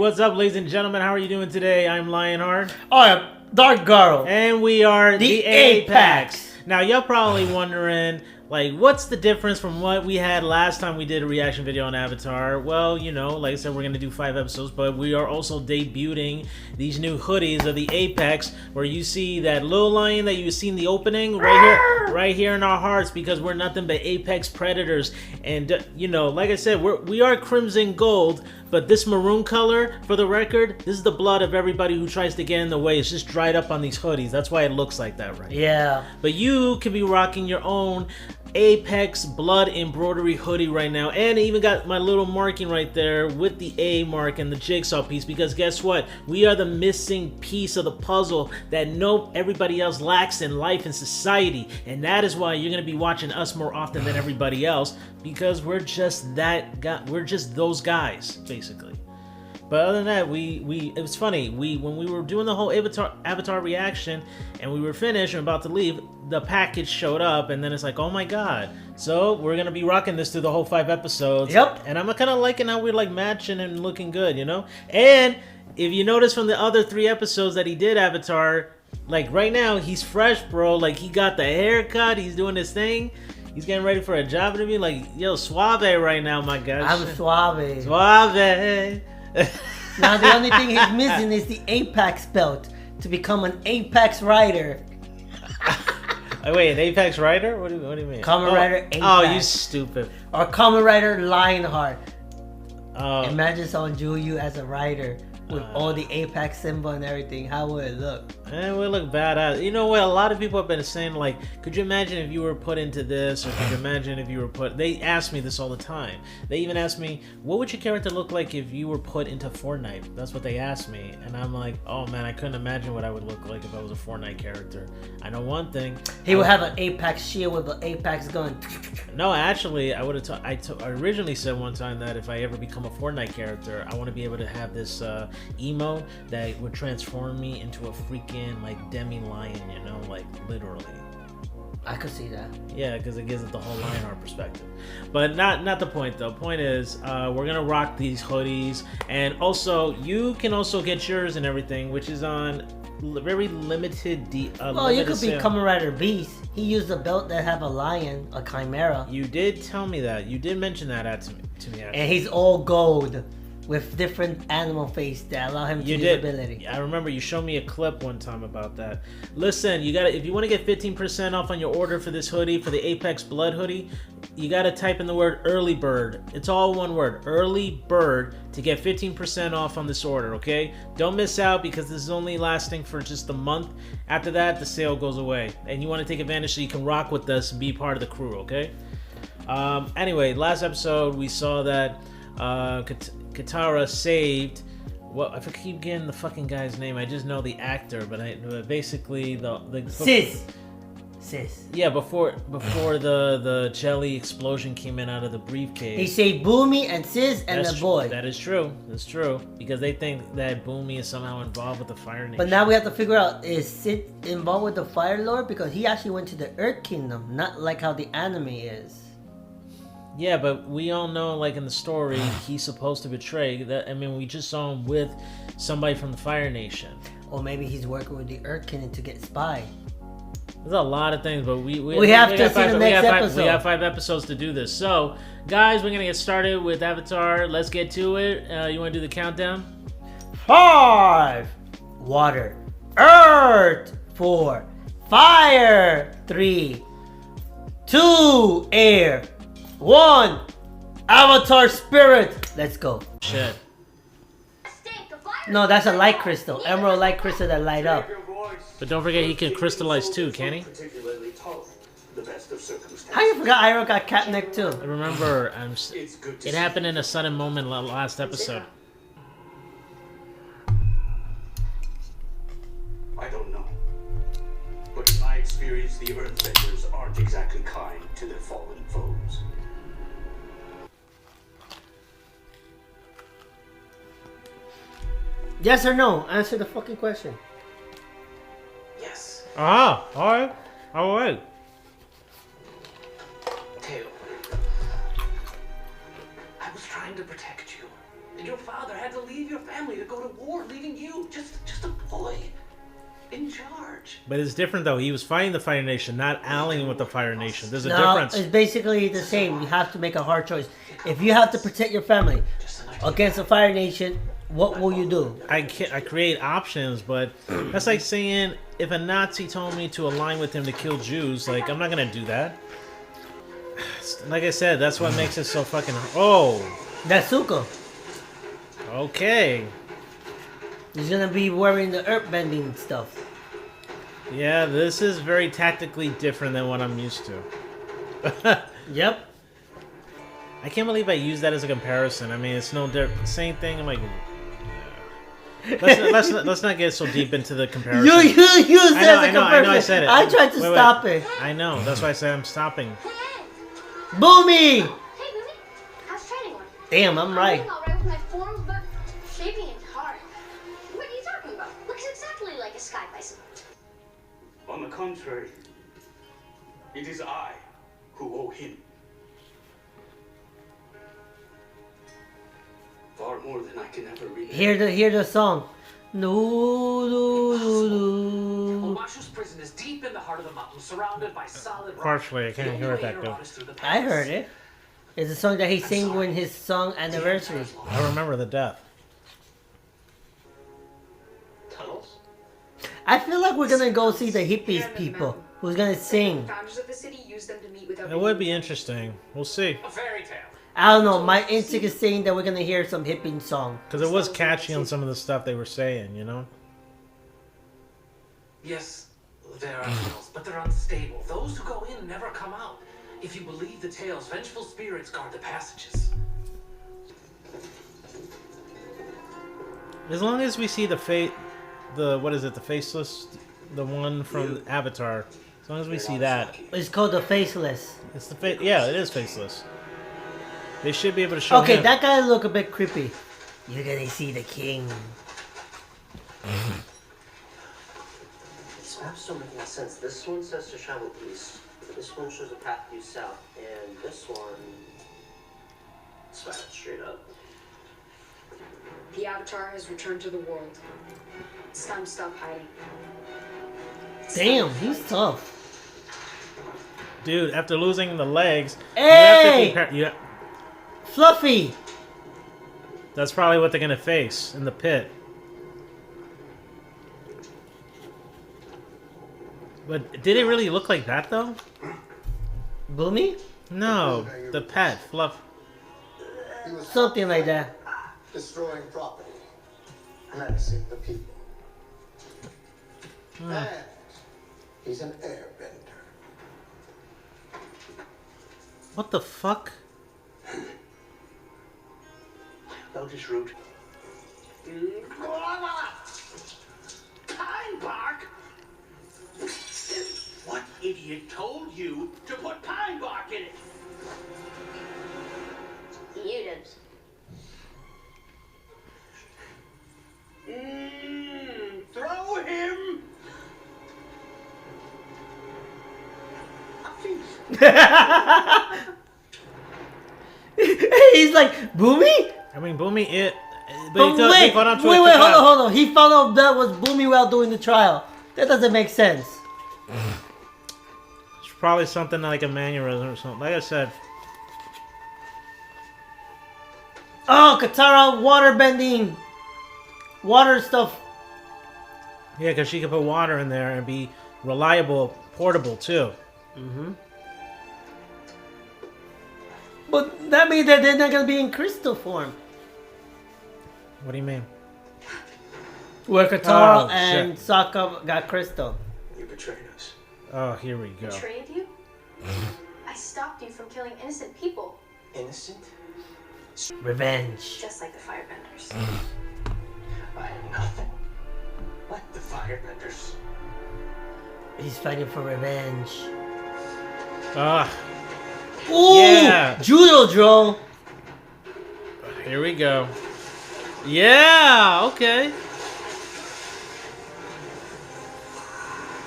what's up, ladies and gentlemen? How are you doing today? I'm Lionheart. I'm Dark Garo. And we are the Apex. Now, you're probably wondering, like, what's the difference from what we had last time we did a reaction video on Avatar? Well, you know, like I said, we're going to do 5 episodes, but we are also debuting these new hoodies of the Apex, where you see that little lion that you see in the opening right here in our hearts, because we're nothing but Apex predators. And, you know, like I said, we are Crimson Gold, but this maroon color, for the record, this is the blood of everybody who tries to get in the way. It's just dried up on these hoodies. That's why it looks like that right now. Yeah. But you could be rocking your own Apex blood embroidery hoodie right now, and I even got my little marking right there with the A mark and the jigsaw piece, because guess what? We are the missing piece of the puzzle that everybody else lacks in life and society, and that is why you're going to be watching us more often than everybody else, because we're just that guy. We're just those guys, basically. But other than that, it was funny. When we were doing the whole Avatar reaction and we were finished and about to leave, the package showed up, and then it's like, oh my god. So we're gonna be rocking this through the whole 5 episodes. Yep. And I'm kind of liking how we're like matching and looking good, you know? And if you notice from the other 3 episodes that he did Avatar, like right now, he's fresh, bro. Like, he got the haircut, he's doing his thing. He's getting ready for a job interview. Like, yo, suave right now, my guy. I'm suave. Suave. Now the only thing he's missing is the Apex belt to become an Apex rider. Wait, an Apex rider? What do you mean? Kamen Rider Apex. Oh, you stupid. Or Kamen Rider Lionheart. Oh. Imagine someone drew you as a rider with all the Apex symbol and everything. How would it look? It would look badass. You know what? A lot of people have been saying, like, could you imagine if you were put into this? Or could you imagine if you were put... They ask me this all the time. They even ask me, what would your character look like if you were put into Fortnite? That's what they asked me. And I'm like, oh man, I couldn't imagine what I would look like if I was a Fortnite character. I know one thing. He would have an Apex shield with an Apex gun. No, actually, I would have. I originally said one time that if I ever become a Fortnite character, I want to be able to have this emote that would transform me into a freaking like demi lion. You know, like literally. I could see that. Yeah, because it gives it the whole Lionheart perspective. But not the point though. Point is, we're gonna rock these hoodies, and also you can also get yours and everything, which is on very limited. Well, you could be Kamen Rider Beast. He used a belt that have a lion, a chimera. You did tell me that. You did mention that to me. Actually. And he's all gold with different animal face that allow him to use ability. I remember you showed me a clip one time about that. Listen, you gotta, if you want to get 15% off on your order for this hoodie, for the Apex Blood hoodie, you gotta type in the word early bird. It's all one word, early bird, to get 15% off on this order, okay? Don't miss out, because this is only lasting for just a month. After that, the sale goes away. And you want to take advantage so you can rock with us and be part of the crew, okay? Anyway, last episode we saw that Katara saved. Well, I keep getting the fucking guy's name. I just know the actor, but basically the Sis. Yeah, before the jelly explosion came in out of the briefcase. He saved Boomy and Sis and the boy. That is true. That's true, because they think that Boomy is somehow involved with the Fire Nation. But now we have to figure out, is Sis involved with the Fire Lord? Because he actually went to the Earth Kingdom, not like how the anime is. Yeah, but we all know, like in the story, he's supposed to betray that. I mean, we just saw him with somebody from the Fire Nation. Or maybe he's working with the Earth Kingdom to get spy. There's a lot of things, but we have to see the next episode. We have 5 episodes to do this. So, guys, we're gonna get started with Avatar. Let's get to it. You want to do the countdown? 5, water, earth, 4, fire, 3, 2, air, 1, Avatar spirit. Let's go. Shit. No, that's a light crystal. Emerald light crystal that light up. But don't forget, he can crystallize too, can he? How you forgot Iroh got catneck too? I remember, it happened in a sudden moment last episode. I don't know. But in my experience, the Earthbenders aren't exactly kind to their fallen foes. Yes or no? Answer the fucking question. Yes. Ah, alright. Alright. Tail. I was trying to protect you. Your father had to leave your family to go to war, leaving you just a boy in charge. But it's different though. He was fighting the Fire Nation, not allying with the Fire Nation. There's a No, difference. it's basically the same. You have to make a hard choice. If you have to protect your family against the Fire Nation, what will you do? I create options, but that's like saying if a Nazi told me to align with him to kill Jews, like I'm not gonna do that. Like I said, that's what makes it so fucking. Oh, That's Zuko. okay. He's gonna be wearing the earthbending stuff. Yeah, this is very tactically different than what I'm used to. Yep. I can't believe I used that as a comparison. I mean, it's no different. Same thing. I'm like, let's not get so deep into the comparison. You said I know, I said it. I tried to Wait. stop it. I know. That's why I said I'm stopping. Boomy! Hey, Boomy. How's training going? Damn, I'm right. I'm doing all right with my forms, but shaping is hard. What are you talking about? Looks exactly like a sky bison. On the contrary, it is I who owe him. Far more than I can ever read. Hear the song. No, no, no, no. Omashu's prison is deep in the heart of the mountain, surrounded by solid rock. Partially, I can't The hear only it that way good. around is through the I pass. heard it. It's a song that he sang when his song anniversary. I remember the death. Tunnels? I feel like we're gonna go see the hippies people who's gonna sing. Founders of the city use them to meet without It would be interesting. We'll see. A fairy tale. I don't know. My instinct is saying that we're gonna hear some hippie song. Because it was catchy on some of the stuff they were saying, you know? Yes, there are tunnels, but they're unstable. Those who go in never come out. If you believe the tales, vengeful spirits guard the passages. As long as we see the what is it, the faceless, the one from Avatar. As long as we see that. It's called the Faceless. It's the yeah, it is faceless. They should be able to show Okay, him. that guy look a bit creepy. You're gonna see the king. These maps don't make any sense. This one says to travel east. This one shows a path due south. And this one... It's straight up. The Avatar has returned to the world. It's time to stop hiding. Damn, he's tough. Dude, after losing the legs, Hey! you have to compare, Fluffy! that's probably what they're gonna face in the pit. But did it really look like that though? Boomy? No, the pet, Fluff. He was Something like that. destroying property, menacing the people. And he's an airbender. What the fuck? About his route. Time bark? What idiot told you to put pine bark in it? You did. Throw him! He's like, Boomy? I mean, Boomy, but But he fought wait, onto wait, it wait, to hold cut. on. He found out that was Boomy while doing the trial. That doesn't make sense. It's probably something like a mannerism or something. Like I said, Oh, Katara water bending. Water stuff. yeah, because she could put water in there and be reliable, portable too. But that means that they're not going to be in crystal form. What do you mean? Where Katara Oh, and shit. Sokka got crystal. You betrayed us. Oh, here we go. Betrayed you? I stopped you from killing innocent people, Innocent? Revenge. just like the firebenders. I am nothing like the firebenders. He's fighting for revenge. Ah, Ooh! Yeah. Judo Dro! here we go. Yeah, okay.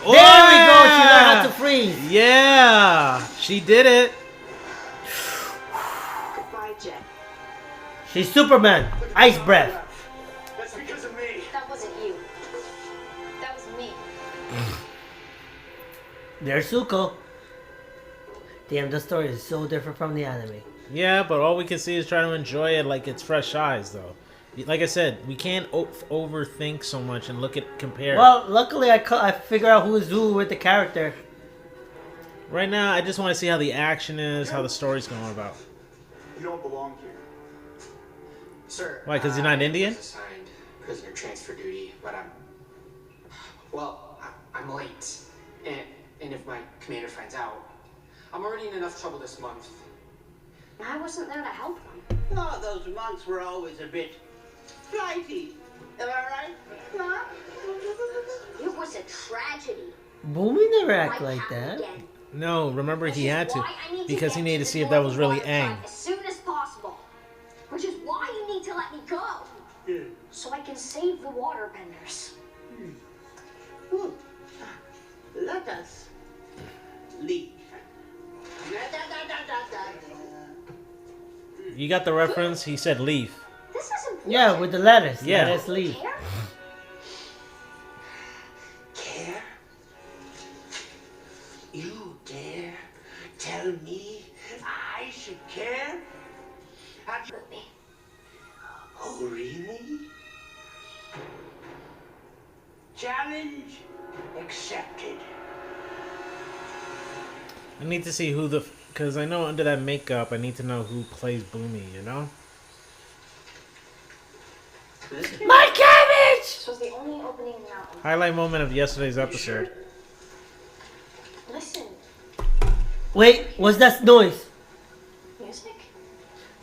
There we go! She learned how to freeze. Yeah, she did it. Goodbye, Jet. She's Superman. Ice breath. That's because of me. That wasn't you. That was me. There's Zuko. Damn, the story is so different from the anime. Yeah, but all we can see is try to enjoy it like it's fresh eyes, though. Like I said, we can't overthink so much and compare. Well, luckily I figure out who is who with the character. Right now, I just want to see how the action is, how the story's going about. You don't belong here. Sir. Why, 'cause you're not Indian? I was assigned prisoner transfer duty, but I'm late. And if my commander finds out, I'm already in enough trouble this month. I wasn't there to help them. Oh, those monks were always a bit flighty. Am I right? Huh? It was a tragedy. Boomy never act Might like happen that. again. No, remember Which he is had to. why I need Because he get needed to the see if that was really Northern Aang. Waterfront as soon as possible. Which is why you need to let me go. Yeah. So I can save the waterbenders. Let us leave. You got the reference? He said leaf. This is important. Yeah, with the lettuce. Yeah. Let us leave. Care? Care? You dare tell me I should care? Have you... With me. Oh, really? Challenge accepted. I need to see who because I know under that makeup, I need to know who plays Boomy, you know? My cabbage! This was the only opening in the mountain. Highlight moment of yesterday's episode. Listen, Wait, what's that noise? music?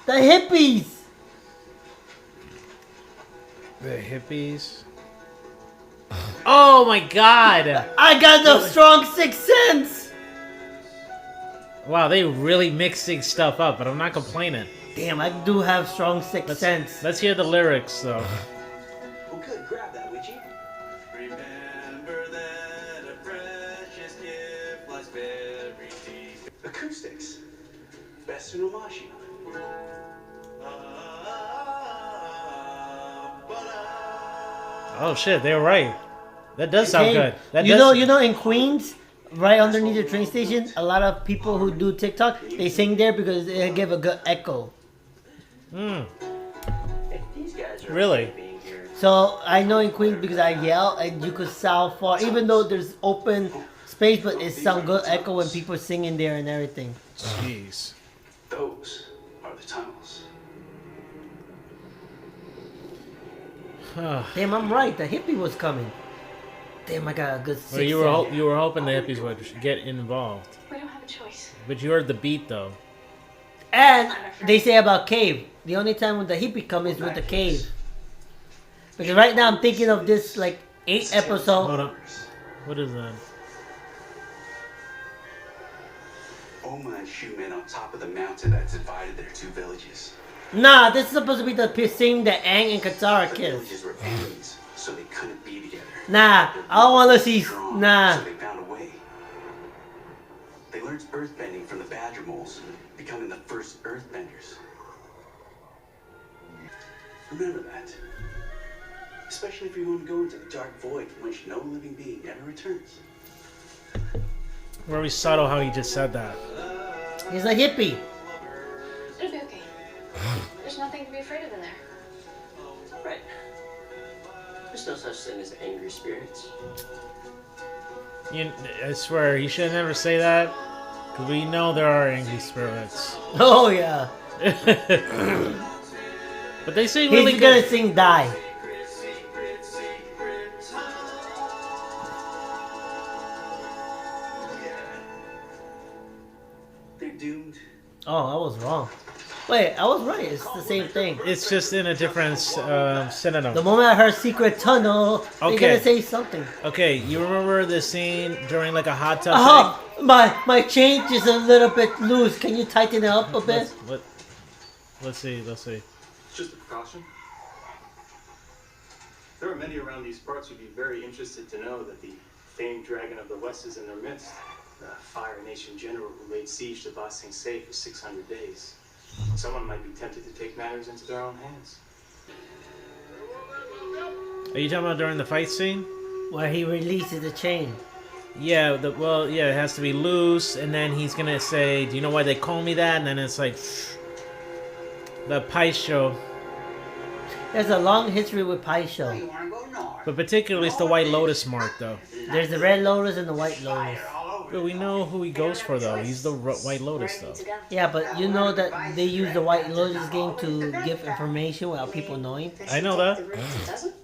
The hippies! The hippies. Oh my god! I got the strong sixth sense! Wow, they really mixing stuff up, but I'm not complaining. Damn, I do have strong sixth sense. Let's hear the lyrics, though. Well, good. Grab that, would you? Remember that a precious gift lies buried deep. Acoustics. Best in Omashi. Oh shit, they were right. That does sound Hey, good. That you does. know, in Queens, right underneath the train station, a lot of people who do TikTok, they sing there because they give a good echo. Mm, If these guys are Really? being here, So I know in Queens because I yell and you could sound far, even though there's open space, but it sound good echo when people sing in there and everything. jeez. Those are the tunnels. Damn, I'm right. The hippie was coming. Damn, I got a good sixth Well, you sense. were hoping the hippies would get involved, We don't have a choice. but you heard the beat though. And they say about cave. The only time when the hippie come is with the cave. Because right now I'm thinking of this like 8 Hold episode. up. What is that? Oma and Shu men on top of the mountain that divided their two villages. Nah, this is supposed to be the scene that Aang and Katara The kiss. villages were enemies, so they couldn't be together. Nah, I don't want to see. Strong, Nah. So they found a way. They learned earthbending from the badger moles, becoming the first earthbenders. Remember that. Especially if you want to go into the dark void from which no living being ever returns. Very subtle how he just said that. He's a hippie. It'll be okay. There's nothing to be afraid of in there. right? There's no such thing as angry spirits. I swear, he should never say that. Because we know there are angry spirits. Oh yeah. But they sing really He's gonna good. sing Die. They're doomed. Oh, I was wrong. Wait, I was right. It's the same thing. It's just in a different synonym. The moment I heard Secret Tunnel, they're Okay. gonna say something. Okay, you remember the scene during like a hot tub Oh, my change is a little bit loose. Can you tighten it up a bit? thing? Let's see. It's just a precaution. There are many around these parts who'd be very interested to know that the famed Dragon of the West is in their midst. The Fire Nation general who laid siege to Ba Sing Se for 600 days. Someone might be tempted to take matters into their own hands. Are you talking about during the fight scene? Where he releases the chain. Yeah, it has to be loose, and then he's gonna say, "Do you know why they call me that?" And then it's like the Pie Show. There's a long history with Pie Show. You wanna go north? But particularly, it's the White Lotus mark, though. There's the Red Lotus and the White Lotus. But we know who he goes for, though. He's the White Lotus, though. Yeah, but you know that they use the White Lotus game to give information without people knowing. I know that. The roots it doesn't?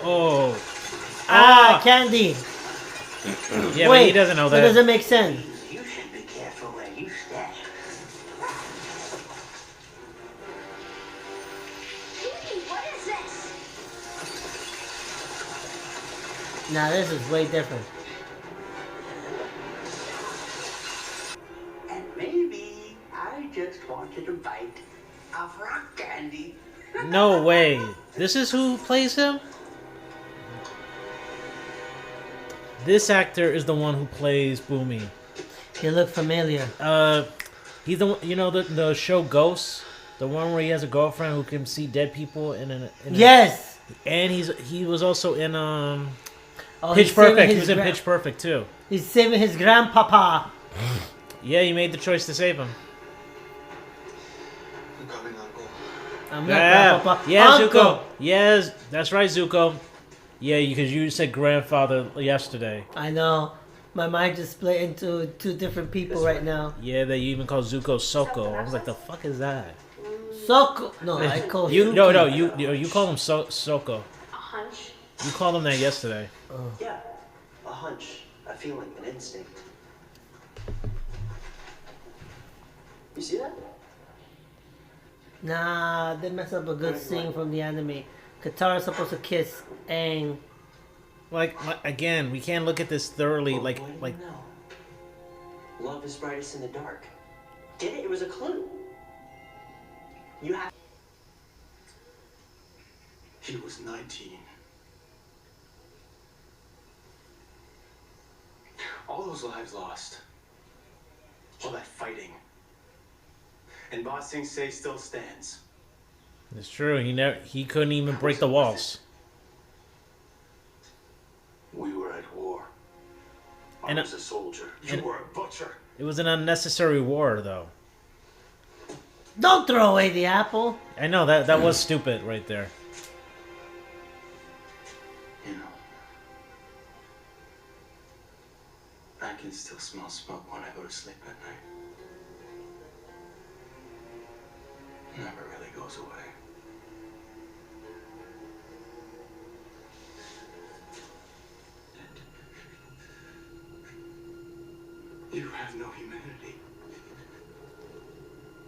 Oh. Candy. Yeah, Wait, but he doesn't know That that. doesn't make sense. You should be careful where you step. Hey, what is this? Nah, this is way different. And maybe I just wanted a bite of rock candy. No way. This is who plays him? This actor is the one who plays Boomy. He look familiar. He's the one, you know the show Ghosts, the one where he has a girlfriend who can see dead people Yes. and he was also in Oh, Pitch he's saving Perfect. He his was in gra- Pitch Perfect too. He's saving his grandpapa. Yeah, he made the choice to save him. I'm coming, Uncle. I'm not grandpapa. Yeah, Uncle. Zuko. Yes, that's right, Zuko. Yeah, because you said grandfather yesterday. I know. My mind just split into two different people right now. Yeah, they even call Zuko Soko. I was like, the fuck is that? Soko. No, I call You Suki. you call him Soko. A hunch. You called him that yesterday. Yeah, a hunch, a feeling, an instinct. You see that? Nah, they messed up a good scene from the anime. Katara's supposed to kiss Aang. Like again, we can't look at this thoroughly. Well, Like what do you like know? Love is brightest in the dark. Get it? It was a clue. You have. He was 19. All those lives lost. All that fighting. And Ba Sing Se still stands. it's true. He couldn't even break the walls. We were at war. I And was a soldier. You were a butcher. It was an unnecessary war, though. Don't throw away the apple. I know that was stupid right there. You know, I can still smell smoke when I go to sleep at night. Never really goes away. You have no humanity.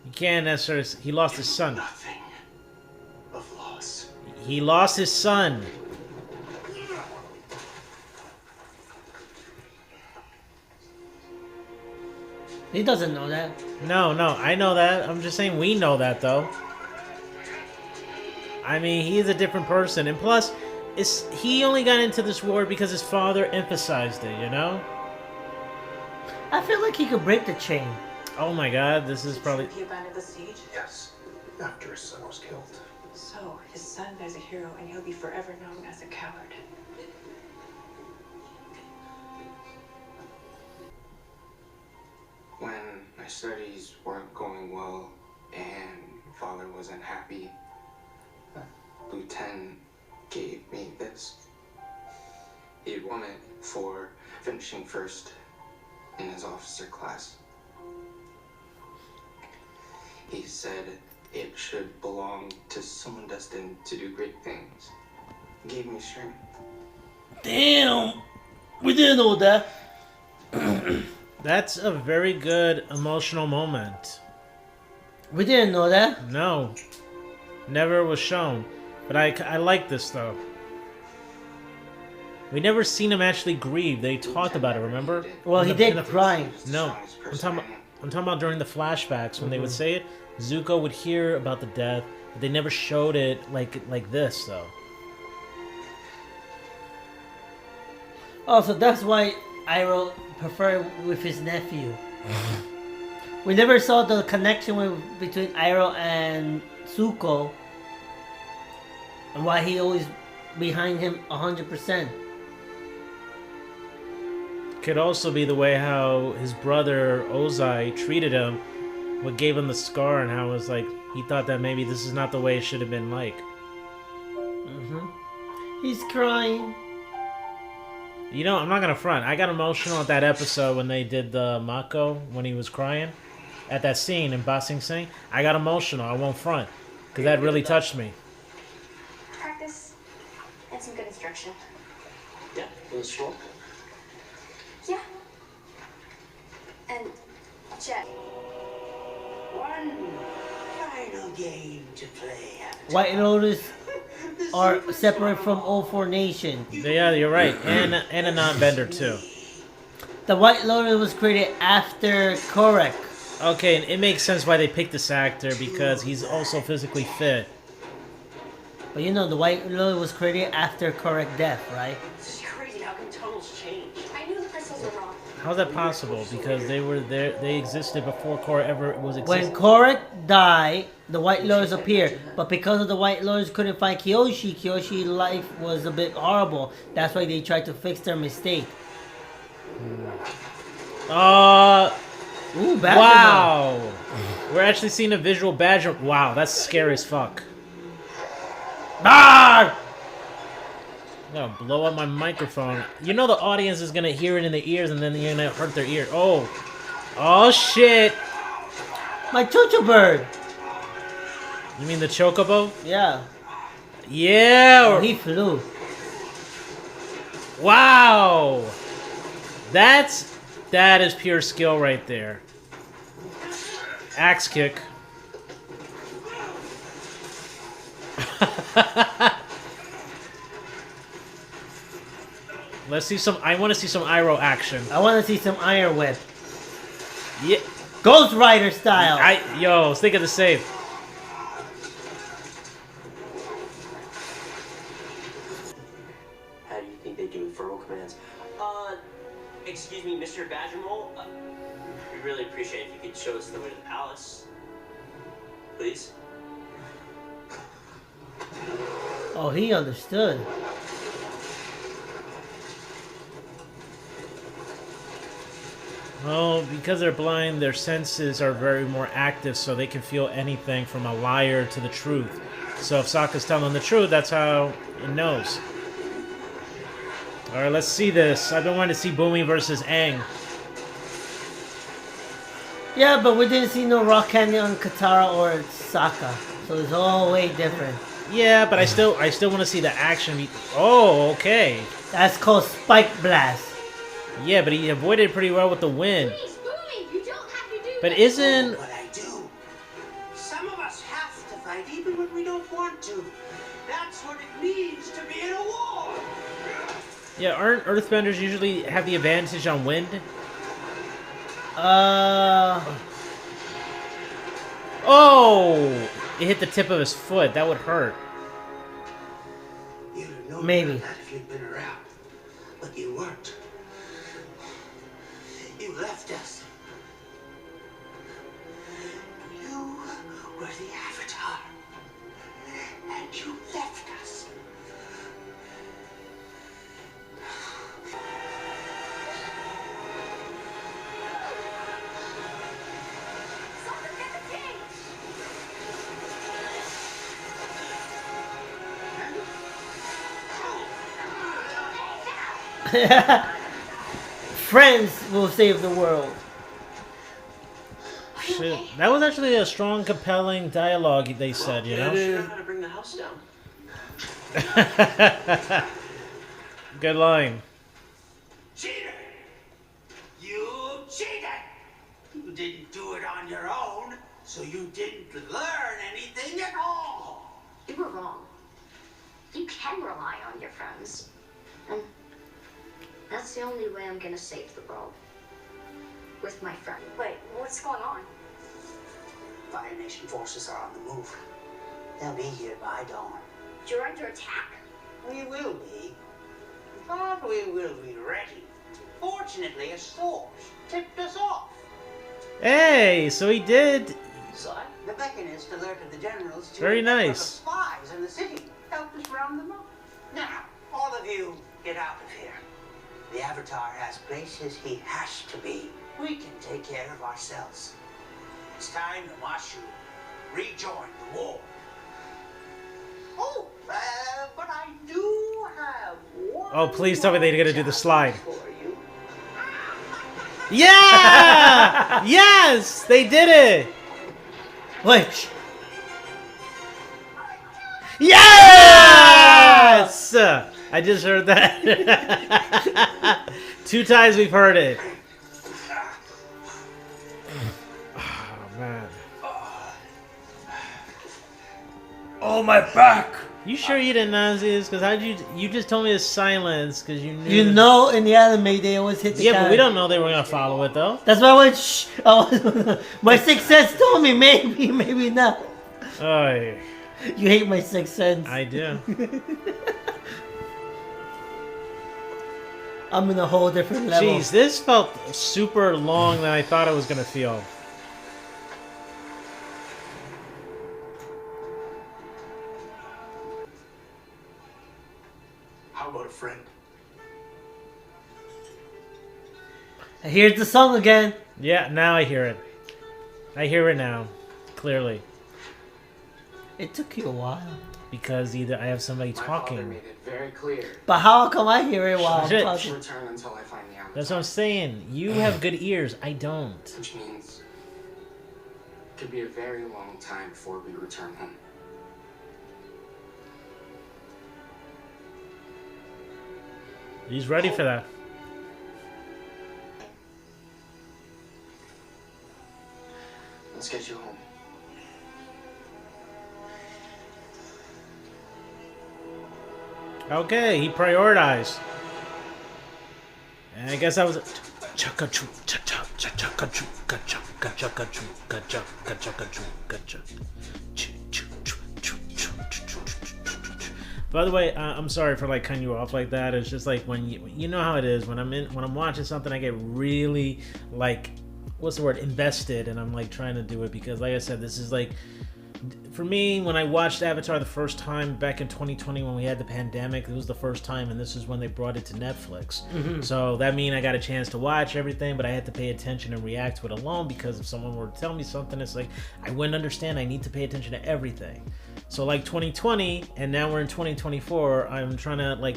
You can't necessarily. He lost his son. Nothing of loss. He lost his son. He doesn't know that. No, I know that. I'm just saying we know that though. I mean, he is a different person, and plus, he only got into this war because his father emphasized it. You know. I feel like he could break the chain. Oh my God, this is probably. He abandoned the siege? Yes, after his son was killed. So, his son is a hero, and he'll be forever known as a coward. When my studies weren't going well and father wasn't happy, Lieutenant gave me this. He won it for finishing first in his officer class. He said it should belong to someone destined to do great things. He gave me strength. Damn! We didn't know that. That's a very good emotional moment. We didn't know that. No, never was shown. But I like this though. We never seen him actually grieve. They talked about it, remember? Well, he did cry. No, I'm talking about during the flashbacks when they would say it. Zuko would hear about the death, but they never showed it like this though. Oh, so that's why Iroh preferred with his nephew. We never saw the connection between Iroh and Zuko. And why he always behind him 100%. Could also be the way how his brother Ozai treated him, what gave him the scar, and how it was like he thought that maybe this is not the way it should have been like. He's crying. You know, I'm not gonna front. I got emotional at that episode when they did the Mako, when he was crying. At that scene in Ba Sing Se. I got emotional, I won't front. Because that really touched me. Practice and some good instruction. Yeah, it was cool. Yeah. And Jet. One final game to play. White Lotus are separate from all four nations. Yeah, you're right. And a non-bender too. The White Lotus was created after Korek. Okay, and it makes sense why they picked this actor, because he's also physically fit. But you know, the White Lotus was created after Korek death, right? This is crazy. How can tunnels change? I knew the crystals were wrong. How's that possible? Because they were there, they existed before Korra ever was When existed. Korek died, the White Lotus appeared. But because of the White Lotus couldn't find Kyoshi's life was a bit horrible. That's why they tried to fix their mistake. Ooh, Badger wow! We're actually seeing a visual Badger. Wow, that's scary as fuck. Ah! I'm gonna blow up my microphone. You know the audience is gonna hear it in their ears, and then you're gonna hurt their ear. Oh! Oh shit! My Chuchu bird! You mean the Chocobo? Yeah. Yeah! Oh, he flew. Wow! That is pure skill right there. Axe kick. Let's see some. I want to see some Iroh action. I want to see some Iron Whip. Yeah. Ghost Rider style. Yo, think of the save. How do you think they do verbal commands? Excuse me, Mr. Badgermole? We'd really appreciate if you could show us the way to the palace. Please? Oh, he understood. Well, because they're blind, their senses are very more active, so they can feel anything from a liar to the truth. So if Sokka's telling the truth, that's how it knows. Alright, let's see this. I've been wanting to see Bumi versus Aang. Yeah, but we didn't see no rock candy on Katara or Sokka, so it's all way different. Yeah, but I still want to see the action. Oh, okay. That's called Spike Blast. Yeah, but he avoided it pretty well with the wind. Please, Boomy, you don't have to do But that. isn't... What I do. Some of us have to fight even when we don't want to. That's what it means to be in a war. Yeah, aren't Earthbenders usually have the advantage on wind? Oh! It hit the tip of his foot. That would hurt. You'd have known Maybe. about that if you'd been around. But you weren't. You left us. You were the Avatar. And you left us. Someone get the king. Friends will save the world. Shit. That was actually a strong, compelling dialogue, they said, you know? Sure how to bring the house down. Good line. Cheater! You cheated! You didn't do it on your own, so you didn't learn anything at all. You were wrong. You can rely on your friends. And that's the only way I'm gonna save the world. With my friend. Wait, what's going on? Fire Nation forces are on the move. They'll be here by dawn. You're under attack? We will be. But we will be ready. Fortunately, a source tipped us off. Hey, so he did. So the Beckonist alerted the generals to Very a network of nice. spies in the city. Helped us round them up. Now, all of you, get out of here. The Avatar has places he has to be. We can take care of ourselves. It's time to Washu rejoin the war. Oh, but I do have one. Oh, please tell me they're gonna do the slide. for you. Yeah! Yes, they did it. Which? Yes! I just heard that. 2 times we've heard it. Oh man. Oh, my back! You sure you didn't know this? Because how'd you just told me to silence because you knew. You know, in the anime, they always hit the Yeah, but we camera. don't know they were gonna follow it though. That's why I went, shh. My sixth sense told me, maybe not. Oh, You hate my sixth sense. I do. I'm in a whole different level. Jeez, this felt super long than I thought it was gonna feel. How about a friend? Here's the song again. Yeah, now I hear it. I hear it now, clearly. It took you a while. Because either I have somebody My father talking. made it very clear. But how come I hear it while I'm Shit. talking? Return until I find the Avatar. That's what I'm saying. You have good ears. I don't. Which means it could be a very long time before we return home. He's ready for that. Let's get you home. Okay, he prioritized. And I guess that was it. By the way, I'm sorry for like cutting you off like that. It's just like when you know how it is when I'm watching something, I get really like, what's the word, invested, and I'm like trying to do it because, like I said, this is like, for me, when I watched Avatar the first time back in 2020 when we had the pandemic, it was the first time, and this is when they brought it to Netflix. Mm-hmm. So that means I got a chance to watch everything, but I had to pay attention and react to it alone because if someone were to tell me something, it's like I wouldn't understand. I need to pay attention to everything. So like 2020, and now we're in 2024. I'm trying to like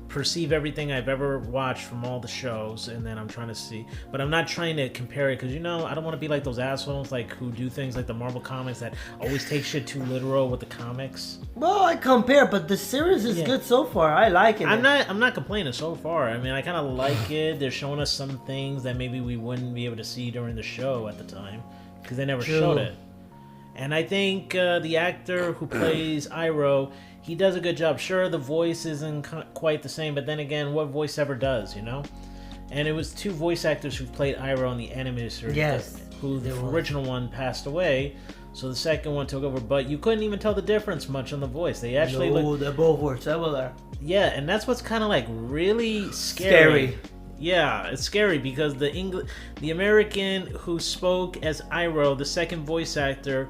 perceive everything I've ever watched from all the shows, and then I'm trying to see, but I'm not trying to compare it because, you know, I don't want to be like those assholes like who do things like the Marvel comics that always take shit too literal with the comics. Well, I compare, but the series is good so far. I like it. I'm not complaining so far. I mean, I kind of like it. They're showing us some things that maybe we wouldn't be able to see during the show at the time because they never showed it. And I think the actor who plays Iroh, he does a good job. Sure, the voice isn't quite the same, but then again, what voice ever does, you know? And it was 2 voice actors who played Iroh in the animated series. Yes. Who the original one passed away, so the second one took over. But you couldn't even tell the difference much on the voice. They actually they both were similar. Yeah, and that's what's kind of like really scary. Yeah, it's scary because the American who spoke as Iroh, the second voice actor,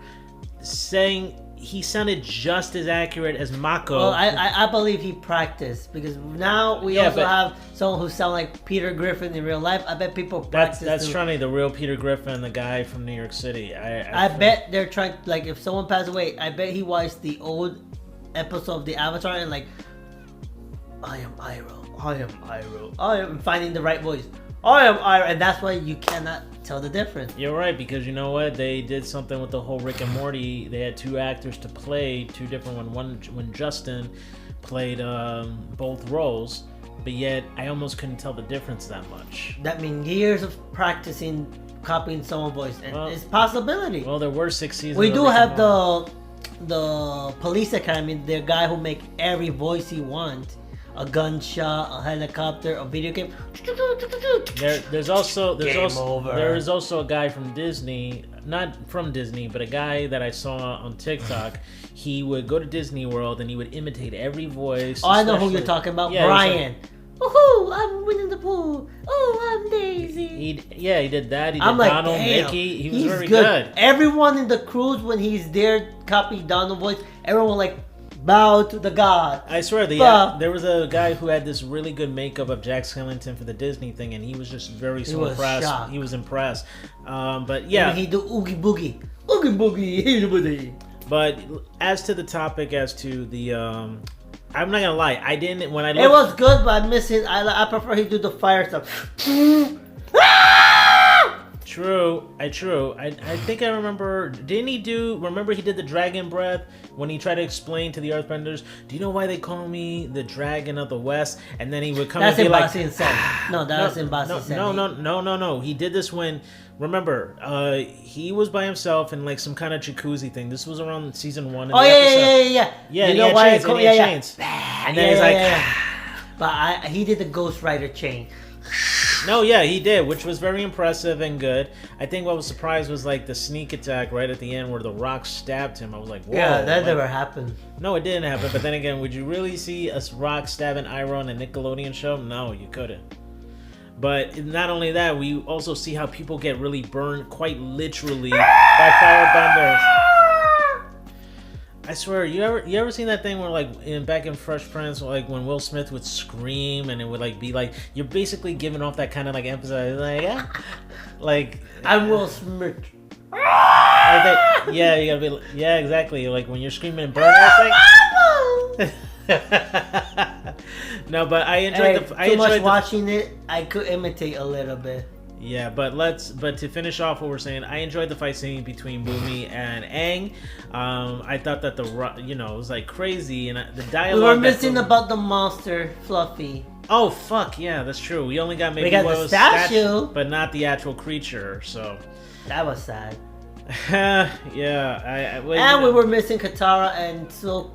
saying he sounded just as accurate as Mako. Well, I believe he practiced because now we also have someone who sounds like Peter Griffin in real life. I bet people practice. That's funny. The real Peter Griffin, the guy from New York City. I bet they're trying, like, if someone passed away, I bet he watched the old episode of the Avatar and like, I am Iroh. I am Iroh. I am finding the right voice. I am Iroh, and that's why you cannot tell the difference. You're right, because you know what? They did something with the whole Rick and Morty. They had 2 actors to play 2 different ones. One when Justin played both roles, but yet I almost couldn't tell the difference that much. That means years of practicing copying someone's voice, and it's a possibility. Well, there were 6 seasons. We do have the police academy, the guy who make every voice he wants. A gunshot, a helicopter, a video game. There's also a guy from Disney, not from Disney, but a guy that I saw on TikTok. He would go to Disney World and he would imitate every voice. Oh, I know who you're talking about. Yeah, Brian. Woohoo! I'm winning the pool. Oh, I'm Daisy. He did that. He did I'm like, Donald, damn, Mickey. He was he's very good. Everyone in the cruise, when he's there, copy Donald voice. Everyone like, bow to the god. I swear, there was a guy who had this really good makeup of Jack Skellington for the Disney thing, and he was just very impressed. Shocked. He was impressed. But yeah, he do oogie boogie, oogie boogie. But as to the topic, as to the, I'm not gonna lie, I didn't when I looked, It was good, but I miss it. I prefer he do the fire stuff. True. I think I remember. Didn't he do? Remember he did the dragon breath when he tried to explain to the Earthbenders. Do you know why they call me the Dragon of the West? And then he would come and be like, No, that's in Basi. No. He did this when. Remember, he was by himself in like some kind of jacuzzi thing. This was around season 1. Oh yeah. Yeah, you know why? Chains. And then he's like, but he did the Ghost Rider chain. No, yeah, he did, which was very impressive and good. I think what was surprised was like the sneak attack right at the end where the Rock stabbed him. I was like, whoa. Yeah, that never happened. No, it didn't happen. But then again, would you really see a Rock stabbing Iroh on a Nickelodeon show? No, you couldn't. But not only that, we also see how people get really burned quite literally by firebenders. I swear, you ever seen that thing where like back in Fresh Prince, like when Will Smith would scream and it would like be like you're basically giving off that kind of like emphasis, like I'm Will Smith. Yeah, you gotta be exactly like when you're screaming and burning that thing. No, but I enjoyed watching it. I could imitate a little bit. Yeah, but to finish off what we're saying, I enjoyed the fight scene between Boomy and Aang. I thought that it was like crazy, and the dialogue. We were missing about the monster, Fluffy. Oh fuck yeah, that's true. We only got maybe the statue, but not the actual creature. So that was sad. Yeah, we were missing Katara and Silk.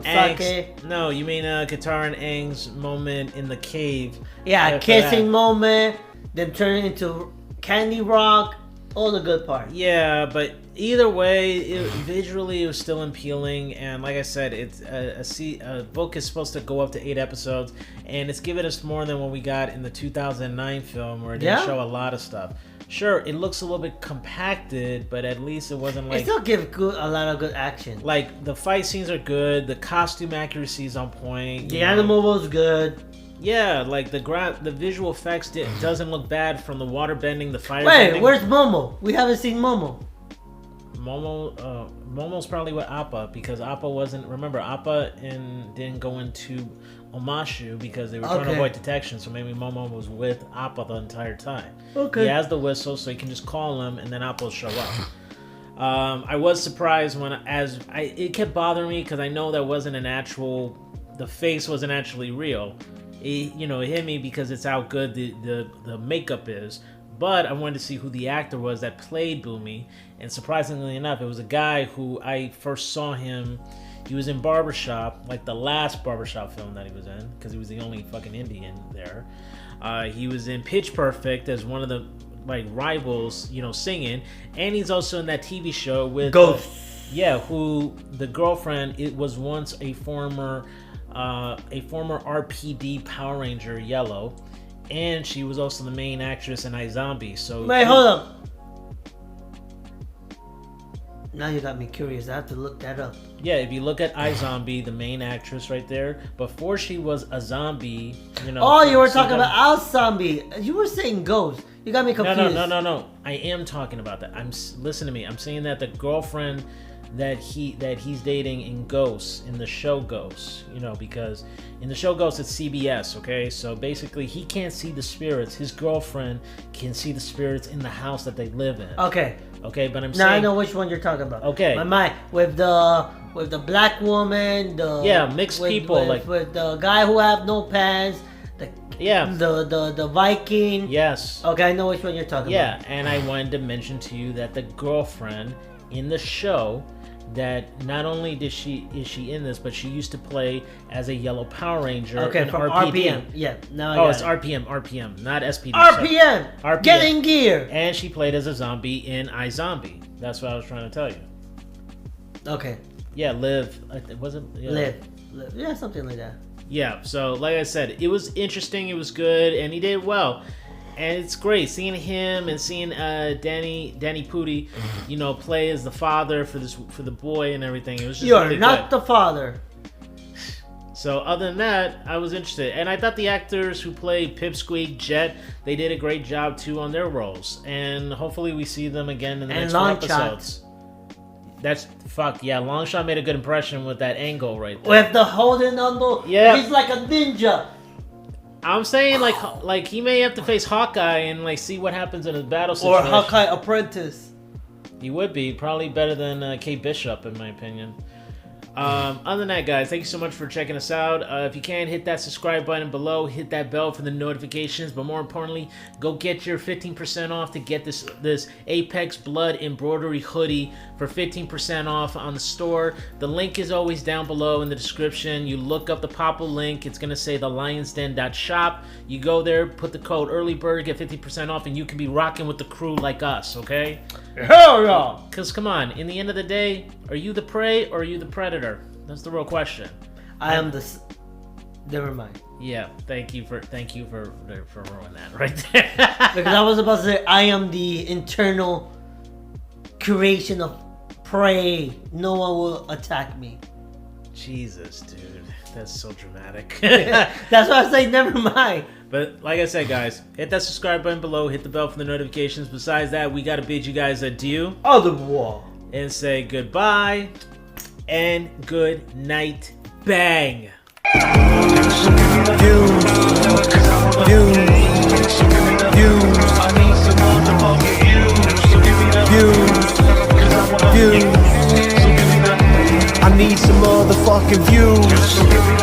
Sake. No, you mean Katara and Aang's moment in the cave. Yeah, kissing moment. Them turning into Candy Rock, all the good parts. Yeah, but either way, visually it was still appealing, and like I said, it's a book is supposed to go up to 8 episodes, and it's giving us more than what we got in the 2009 film, where it didn't show a lot of stuff. Sure, it looks a little bit compacted, but at least it wasn't like... It still gives a lot of good action. Like, the fight scenes are good, the costume accuracy is on point. The animal was good. Yeah, like the visual effects doesn't look bad from the water bending, the fire bending. Wait, where's Momo? We haven't seen Momo. Momo's probably with Appa because Appa wasn't... Remember, Appa didn't go into Omashu because they were trying to avoid detection, so maybe Momo was with Appa the entire time. Okay. He has the whistle, so he can just call him, and then Appa will show up. I was surprised it kept bothering me because I know that wasn't the face wasn't actually real. It hit me because it's how good the makeup is. But I wanted to see who the actor was that played Boomy, and surprisingly enough, it was a guy who I first saw him. He was in Barbershop, like the last Barbershop film that he was in, because he was the only fucking Indian there. He was in Pitch Perfect as one of the rivals, singing, and he's also in that TV show with Ghost. Who the girlfriend was once a former RPD Power Ranger Yellow, and she was also the main actress in iZombie. So wait, hold up. Now you got me curious. I have to look that up. Yeah, if you look at iZombie, the main actress right there, before she was a zombie, Oh, you were talking about iZombie. You were saying Ghost. You got me confused. No. I am talking about that. Listen to me. I'm saying that the girlfriend that he's dating in Ghosts, in the show Ghosts, because in the show Ghosts it's CBS, okay? So basically he can't see the spirits. His girlfriend can see the spirits in the house that they live in. Okay, but I'm saying... Now I know which one you're talking about. Okay. My mind, with the black woman, mixed people, with the guy who have no pants, the Viking. Yes. Okay, I know which one you're talking about. Yeah, and I wanted to mention to you that the girlfriend in the show, that not only is she in this, but she used to play as a Yellow Power Ranger in from RPD. RPM. Yeah, now it's RPM, not SPD. RPM! RPM. Get in gear! And she played as a zombie in iZombie. That's what I was trying to tell you. Okay. Yeah, Liv. Was it? Yeah. Liv. Yeah, something like that. Yeah, so like I said, it was interesting, it was good, and he did well. And it's great seeing him and seeing Danny Pudi, you know, play as the father for the boy and everything. It was just You're really not good. the father. So other than that, I was interested, and I thought the actors who played Pipsqueak, Jet, they did a great job too on their roles, and hopefully we see them again in the next 4 episodes. That's Longshot made a good impression with that angle right there. With the holding on the, he's like a ninja. I'm saying like he may have to face Hawkeye and like see what happens in a battle situation. Or Hawkeye apprentice. He would be probably better than Kate Bishop in my opinion. Other than that, guys, thank you so much for checking us out. If you can, hit that subscribe button below, hit that bell for the notifications, but more importantly, go get your 15% off to get this Apex Blood embroidery hoodie for 15% off on the store. The link is always down below in the description. You look up the Popple link, it's gonna say thelionsden.shop. You go there, put the code earlybird, get 50% off, and you can be rocking with the crew like us, okay? Hell yeah! Because come on, in the end of the day, are you the prey or are you the predator? That's the real question. I am the. Never mind. Yeah, thank you for ruining that right there. Because I was about to say I am the internal creation of prey. No one will attack me. Jesus, dude, that's so dramatic. That's why I say never mind. But like I said, guys, hit that subscribe button below, hit the bell for the notifications. Besides that, we gotta bid you guys adieu. Au revoir. And say goodbye and good night. Bang. I need some motherfucking views.